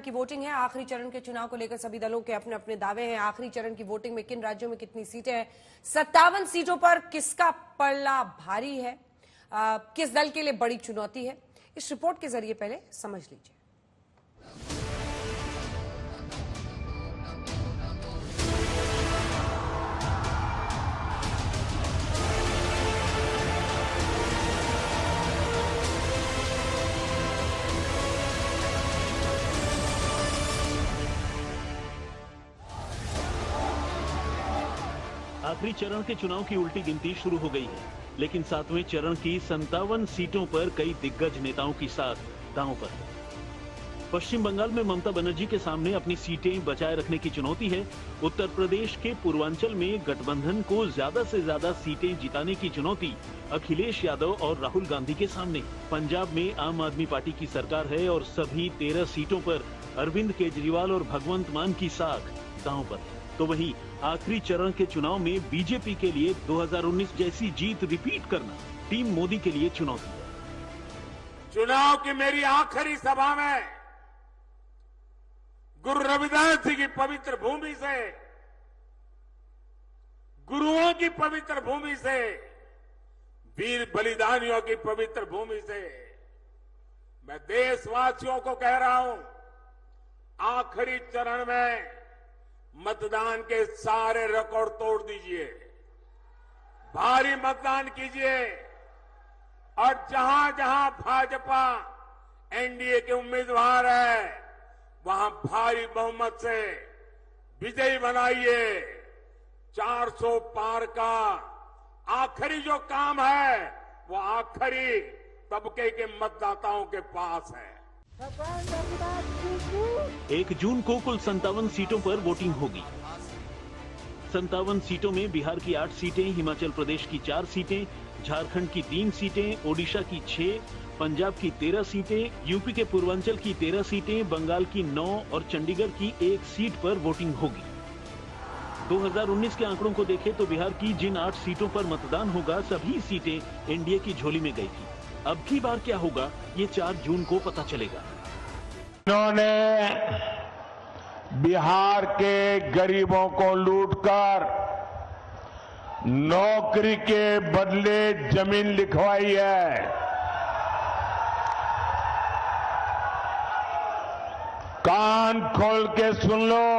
की वोटिंग है। आखिरी चरण के चुनाव को लेकर सभी दलों के अपने अपने दावे हैं। आखिरी चरण की वोटिंग में किन राज्यों में कितनी सीटें हैं, 57 सीटों पर किसका पलड़ा भारी है, किस दल के लिए बड़ी चुनौती है, इस रिपोर्ट के जरिए पहले समझ लीजिए। आखिरी चरण के चुनाव की उल्टी गिनती शुरू हो गई है, लेकिन 7वें चरण की 57 सीटों पर कई दिग्गज नेताओं की साख दांव पर है। पश्चिम बंगाल में ममता बनर्जी के सामने अपनी सीटें बचाए रखने की चुनौती है। उत्तर प्रदेश के पूर्वांचल में गठबंधन को ज्यादा से ज्यादा सीटें जिताने की चुनौती अखिलेश यादव और राहुल गांधी के सामने। पंजाब में आम आदमी पार्टी की सरकार है और सभी 13 सीटों पर अरविंद केजरीवाल और भगवंत मान की साख दांव पर है। तो वहीं आखिरी चरण के चुनाव में बीजेपी के लिए 2019 जैसी जीत रिपीट करना टीम मोदी के लिए चुनौती है। चुनाव की मेरी आखिरी सभा में गुरु रविदास जी की पवित्र भूमि से, गुरुओं की पवित्र भूमि से, वीर बलिदानियों की पवित्र भूमि से मैं देशवासियों को कह रहा हूं, आखिरी चरण में मतदान के सारे रिकॉर्ड तोड़ दीजिए, भारी मतदान कीजिए और जहां जहां भाजपा एनडीए के उम्मीदवार है वहां भारी बहुमत से विजयी बनाइए। 400 पार का आखिरी जो काम है वो आखिरी तबके के मतदाताओं के पास है। 1 जून को कुल 57 सीटों पर वोटिंग होगी। 57 सीटों में बिहार की 8 सीटें, हिमाचल प्रदेश की 4 सीटें, झारखंड की 3 सीटें, ओडिशा की 6, पंजाब की 13 सीटें, यूपी के पूर्वांचल की 13 सीटें, बंगाल की 9 और चंडीगढ़ की 1 सीट पर वोटिंग होगी। 2019 के आंकड़ों को देखें तो बिहार की जिन 8 सीटों पर मतदान होगा सभी सीटें एनडीए की झोली में गई थी। अब की बार क्या होगा ये 4 जून को पता चलेगा। इन्होंने बिहार के गरीबों को लूटकर नौकरी के बदले जमीन लिखवाई है। कान खोल के सुन लो,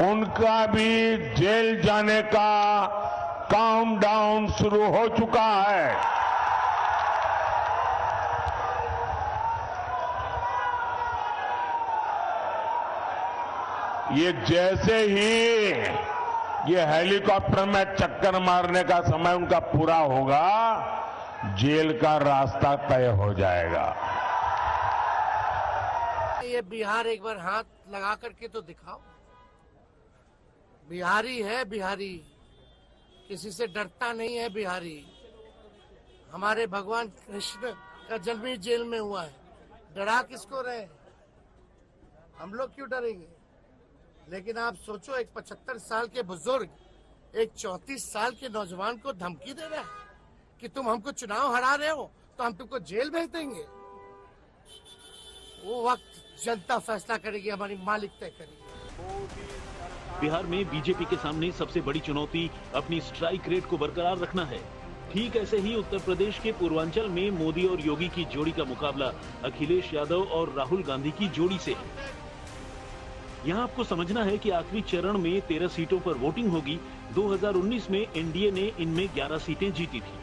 उनका भी जेल जाने का काउंटडाउन शुरू हो चुका है। ये जैसे ही ये हेलीकॉप्टर में चक्कर मारने का समय उनका पूरा होगा, जेल का रास्ता तय हो जाएगा। ये बिहार एक बार हाथ लगा करके तो दिखाओ। बिहारी है बिहारी, किसी से डरता नहीं है बिहारी। हमारे भगवान कृष्ण का जन्म ही जेल में हुआ है, डरा किसको रहे? हम लोग क्यों डरेंगे? लेकिन आप सोचो, एक 75 साल के बुजुर्ग एक 34 साल के नौजवान को धमकी दे रहा है कि तुम हमको चुनाव हरा रहे हो तो हम तुमको जेल भेज देंगे। वो वक्त जनता फैसला करेगी, हमारी मालिक तय करेगी। बिहार में बीजेपी के सामने सबसे बड़ी चुनौती अपनी स्ट्राइक रेट को बरकरार रखना है। ठीक ऐसे ही उत्तर प्रदेश के पूर्वांचल में मोदी और योगी की जोड़ी का मुकाबला अखिलेश यादव और राहुल गांधी की जोड़ी से है। यहाँ आपको समझना है कि आखिरी चरण में 13 सीटों पर वोटिंग होगी। 2019 में एनडीए ने इनमें 11 सीटें जीती थी,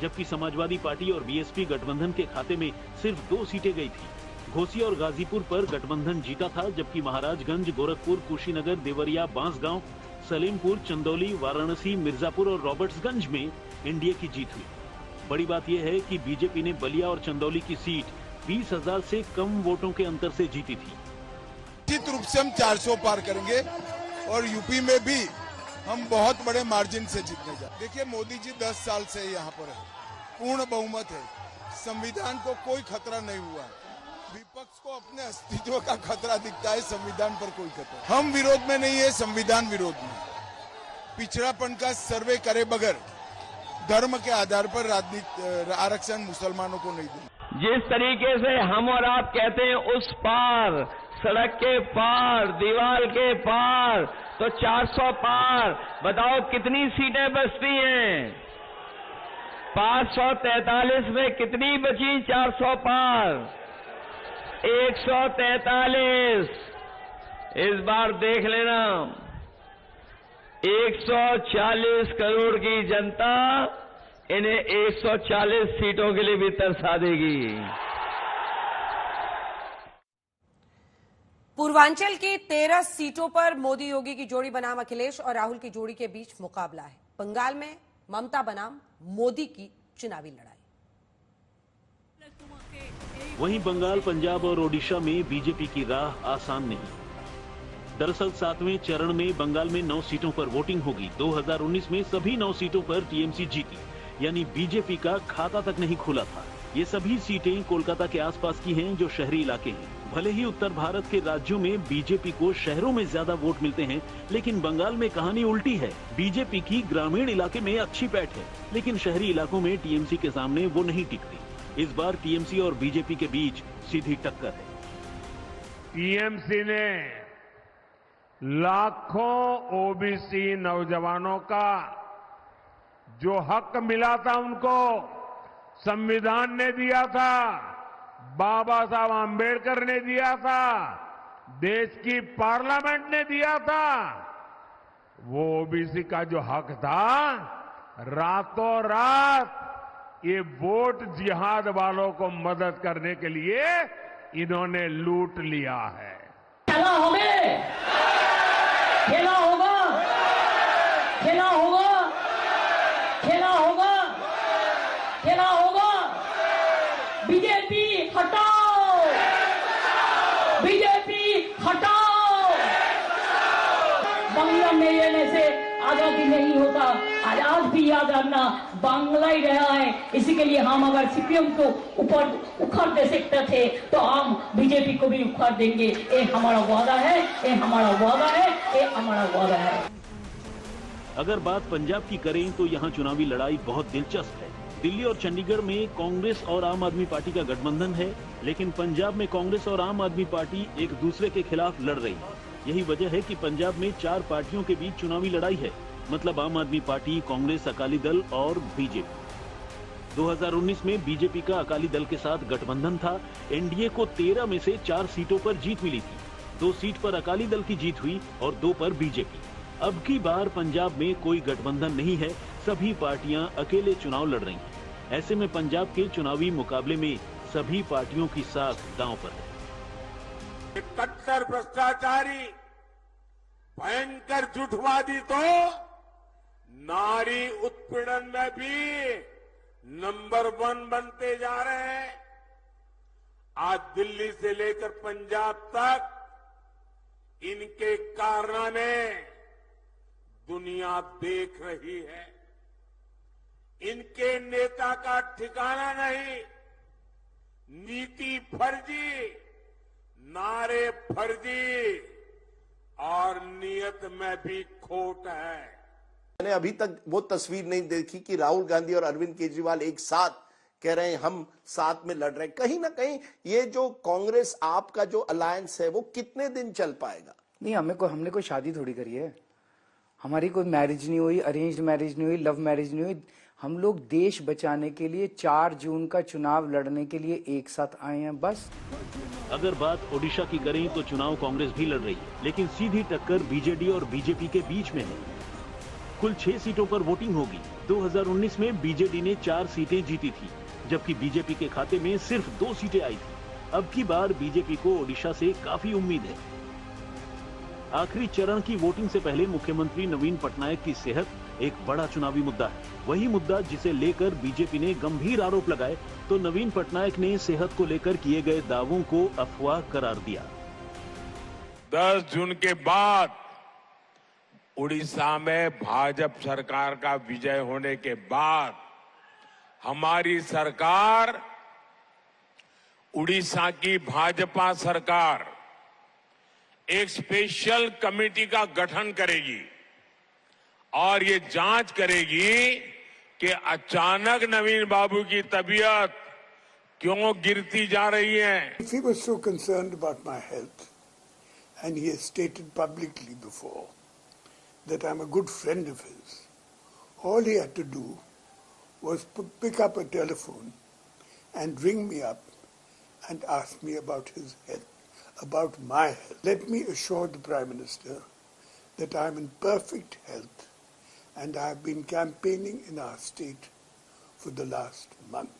जबकि समाजवादी पार्टी और बीएसपी गठबंधन के खाते में सिर्फ 2 सीटें गई थी। घोसी और गाजीपुर पर गठबंधन जीता था, जबकि महाराजगंज, गोरखपुर, कुशीनगर, देवरिया, बांसगांव, सलेमपुर, चंदौली, वाराणसी, मिर्जापुर और रॉबर्ट्सगंज में एनडीए की जीत हुई। बड़ी बात यह है कि बीजेपी ने बलिया और चंदौली की सीट 20,000 से कम वोटों के अंतर से जीती थी। निश्चित रूप से हम 400 पार करेंगे और यूपी में भी हम बहुत बड़े मार्जिन से जीतने जा। देखिए, मोदी जी 10 साल से यहाँ पर है, पूर्ण बहुमत है, संविधान को कोई खतरा नहीं हुआ है। विपक्ष को अपने अस्तित्व का खतरा दिखता है, संविधान पर कोई खतरा। हम विरोध में नहीं है, संविधान विरोध में। पिछड़ापन का सर्वे करे बगैर धर्म के आधार पर राजनीति आरक्षण मुसलमानों को नहीं देना। जिस तरीके से हम और आप कहते हैं उस पार, सड़क के पार, दीवार के पार, तो 400 पार, बताओ कितनी सीटें बचती हैं? 543 में कितनी बची? 400 पार, 143। इस बार देख लेना, 140 करोड़ की जनता इन्हें 140 सीटों के लिए भी तरसा देगी। पूर्वांचल की 13 सीटों पर मोदी योगी की जोड़ी बनाम अखिलेश और राहुल की जोड़ी के बीच मुकाबला है। बंगाल में ममता बनाम मोदी की चुनावी लड़ाई। वहीं बंगाल, पंजाब और ओडिशा में बीजेपी की राह आसान नहीं। दरअसल 7वें चरण में बंगाल में 9 सीटों पर वोटिंग होगी। 2019 में सभी 9 सीटों पर टीएमसी जीती, यानी बीजेपी का खाता तक नहीं खुला था। ये सभी सीटें कोलकाता के आसपास की हैं, जो शहरी इलाके हैं। भले ही उत्तर भारत के राज्यों में बीजेपी को शहरों में ज्यादा वोट मिलते हैं, लेकिन बंगाल में कहानी उल्टी है। बीजेपी की ग्रामीण इलाके में अच्छी पैठ है, लेकिन शहरी इलाकों में टीएमसी के सामने वो नहीं टिकती। इस बार टीएमसी और बीजेपी के बीच सीधी टक्कर है। टीएमसी ने लाखों ओबीसी नौजवानों का जो हक मिला था उनको संविधान ने दिया था, बाबा साहब आम्बेडकर ने दिया था, देश की पार्लियामेंट ने दिया था, वो ओबीसी का जो हक था, रातों रात ये वोट जिहाद वालों को मदद करने के लिए इन्होंने लूट लिया है। खेला होगा, खेला होगा, खेला होगा, खेला होगा, खेला होगा। बीजेपी हटाओ, बीजेपी हटाओ। बांग्ला में लेने से आजादी नहीं होता। आज भी याद रखना, बांग्ला ही रहा है। इसी के लिए हम अगर सीपीएम को ऊपर उखाड़ दे सकते थे तो हम बीजेपी को भी उखाड़ देंगे। ये हमारा वादा है, ये हमारा वादा है, ये हमारा वादा है। अगर बात पंजाब की करें तो यहाँ चुनावी लड़ाई बहुत दिलचस्प है। दिल्ली और चंडीगढ़ में कांग्रेस और आम आदमी पार्टी का गठबंधन है, लेकिन पंजाब में कांग्रेस और आम आदमी पार्टी एक दूसरे के खिलाफ लड़ रही है। यही वजह है कि पंजाब में 4 पार्टियों के बीच चुनावी लड़ाई है, मतलब आम आदमी पार्टी, कांग्रेस, अकाली दल और बीजेपी। 2019 में बीजेपी का अकाली दल के साथ गठबंधन था। एनडीए को 13 में से 4 सीटों पर जीत मिली थी। 2 सीट पर अकाली दल की जीत हुई और 2 पर बीजेपी। अब की बार पंजाब में कोई गठबंधन नहीं है, सभी पार्टियां अकेले चुनाव लड़ रही हैं। ऐसे में पंजाब के चुनावी मुकाबले में सभी पार्टियों की साख दांव पर है। कट्टर भ्रष्टाचारी, भयंकर झूठवादी तो नारी उत्पीड़न में भी नंबर 1 बनते जा रहे हैं। आज दिल्ली से लेकर पंजाब तक इनके कारनामे दुनिया देख रही है। इनके नेता का ठिकाना नहीं, नीति फर्जी, नारे फर्जी और नियत में भी खोट है। मैंने अभी तक वो तस्वीर नहीं देखी कि राहुल गांधी और अरविंद केजरीवाल एक साथ कह रहे हैं हम साथ में लड़ रहे हैं। कहीं ना कहीं ये जो कांग्रेस आप का जो अलायंस है वो कितने दिन चल पाएगा? नहीं, हमने कोई शादी थोड़ी करी है, हमारी कोई मैरिज नहीं हुई, अरेंज्ड मैरिज नहीं हुई, लव मैरिज नहीं हुई। हम लोग देश बचाने के लिए 4 जून का चुनाव लड़ने के लिए एक साथ आए हैं, बस। अगर बात ओडिशा की करें तो चुनाव कांग्रेस भी लड़ रही है, लेकिन सीधी टक्कर बीजेडी और बीजेपी के बीच में है। कुल 6 सीटों पर वोटिंग होगी। 2019 में बीजेडी ने 4 सीटें जीती थी, जबकि बीजेपी के खाते में सिर्फ 2 सीटें आई थी। अब की बार बीजेपी को ओडिशा से काफी उम्मीद है। आखिरी चरण की वोटिंग से पहले मुख्यमंत्री नवीन पटनायक की सेहत एक बड़ा चुनावी मुद्दा है। वही मुद्दा जिसे लेकर बीजेपी ने गंभीर आरोप लगाए तो नवीन पटनायक ने सेहत को लेकर किए गए दावों को अफवाह करार दिया। 10 जून के बाद उड़ीसा में भाजपा सरकार का विजय होने के बाद हमारी सरकार, उड़ीसा की भाजपा सरकार एक स्पेशल कमेटी का गठन करेगी और ये जांच करेगी कि अचानक नवीन बाबू की तबीयत क्यों गिरती जा रही है? If he was so concerned about my health, and he has stated publicly before that I'm a good friend of his, all he had to do was pick up a telephone and ring me up and ask me about his health, about my health. Let me assure the Prime Minister that I'm in perfect health and I have been campaigning in our state for the last month.